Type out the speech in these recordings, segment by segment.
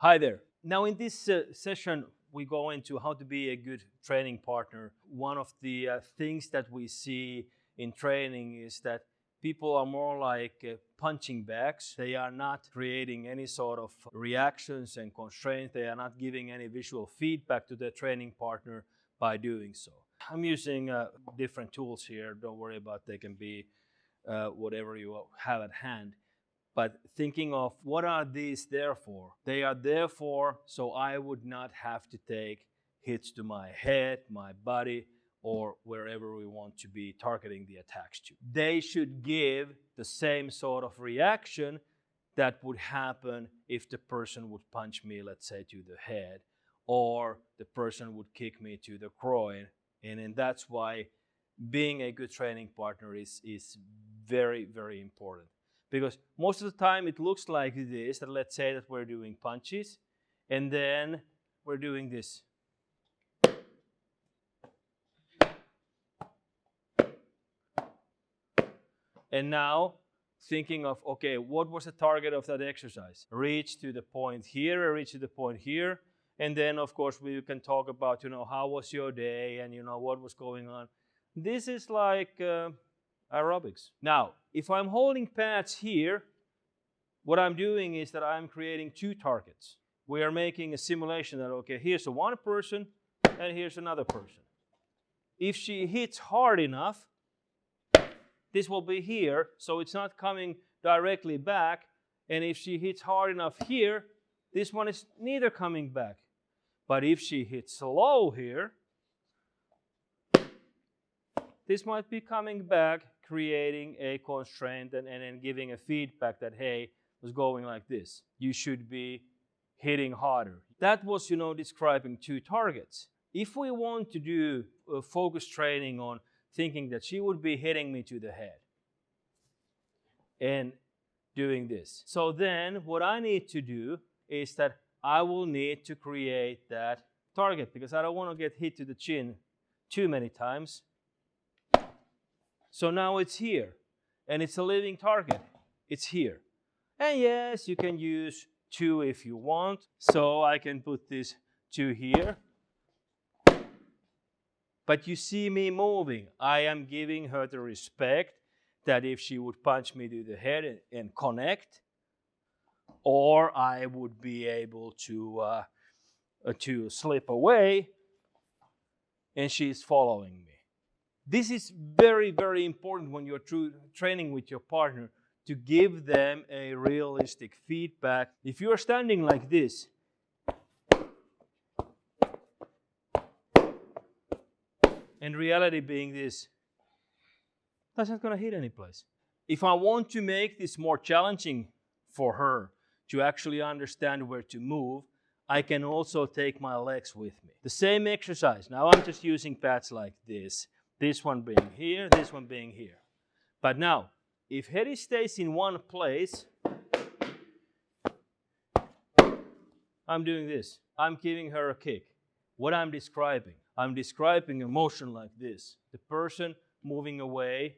Hi there. Now in this session, we go into how to be a good training partner. One of the things that we see in training is that people are more like punching bags. They are not creating any sort of reactions and constraints. They are not giving any visual feedback to their training partner by doing so. I'm using different tools here. Don't worry about they can be whatever you have at hand. But thinking of what are these there for? They are there for so I would not have to take hits to my head, my body, or wherever we want to be targeting the attacks to. They should give the same sort of reaction that would happen if the person would punch me, let's say, to the head, or the person would kick me to the groin. And that's why being a good training partner is very, very important. Because most of the time it looks like this, that let's say that we're doing punches, and then we're doing this. And now thinking of, okay, what was the target of that exercise? Reach to the point here, reach to the point here. And then, of course, we can talk about, how was your day and, what was going on. This is like aerobics. Now, if I'm holding pads here, what I'm doing is that I'm creating two targets. We are making a simulation that, okay, here's one person and here's another person. If she hits hard enough, this will be here, so it's not coming directly back. And if she hits hard enough here, this one is neither coming back. But if she hits low here, this might be coming back, creating a constraint and then giving a feedback that, hey, it was going like this. You should be hitting harder. That was, describing two targets. If we want to do focus training on thinking that she would be hitting me to the head and doing this. So then what I need to do is that I will need to create that target because I don't want to get hit to the chin too many times. So now it's here, and it's a living target. It's here. And yes, you can use 2 if you want. So I can put this 2 here. But you see me moving. I am giving her the respect that if she would punch me to the head and connect, or I would be able to slip away, and she's following me. This is very, very important when you're training with your partner to give them a realistic feedback. If you're standing like this, and reality being this, that's not going to hit any place. If I want to make this more challenging for her to actually understand where to move, I can also take my legs with me. The same exercise. Now I'm just using pads like this. This one being here, this one being here. But now, if Hedy stays in one place, I'm doing this. I'm giving her a kick. What I'm describing a motion like this. The person moving away,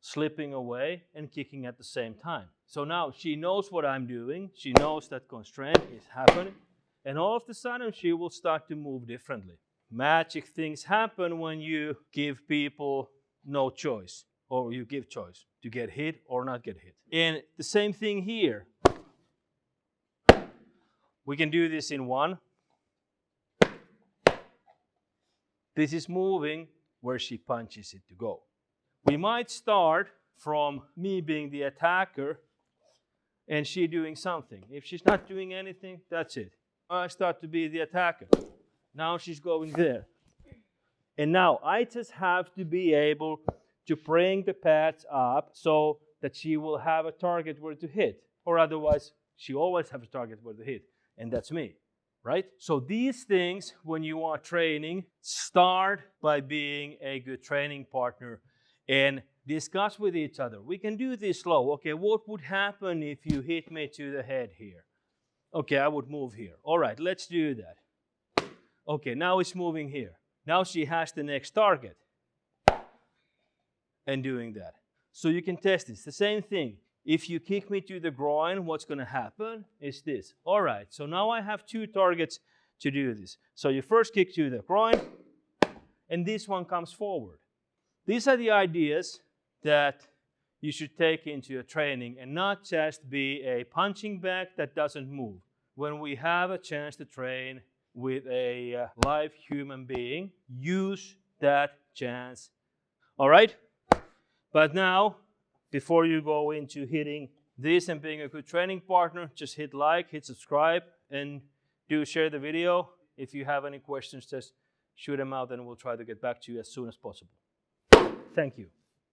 slipping away, and kicking at the same time. So now she knows what I'm doing. She knows that constraint is happening. And all of a sudden, she will start to move differently. Magic things happen when you give people no choice, or you give choice to get hit or not get hit. And the same thing here. We can do this in one. This is moving where she punches it to go. We might start from me being the attacker and she doing something. If she's not doing anything, that's it. I start to be the attacker. Now she's going there. And now I just have to be able to bring the pads up so that she will have a target where to hit. Or otherwise, she always has a target where to hit. And that's me, right? So these things, when you are training, start by being a good training partner and discuss with each other. We can do this slow. Okay, what would happen if you hit me to the head here? Okay, I would move here. All right, let's do that. Okay, now it's moving here. Now she has the next target and doing that. So you can test this. The same thing. if you kick me to the groin, what's going to happen is this. All right, so now I have 2 targets to do this. So you first kick to the groin, and this one comes forward. These are the ideas that you should take into your training and not just be a punching bag that doesn't move. When we have a chance to train with a live human being, use that chance. All right? But now, before you go into hitting this and being a good training partner, just hit like, hit subscribe, and do share the video. If you have any questions, just shoot them out and we'll try to get back to you as soon as possible. Thank you.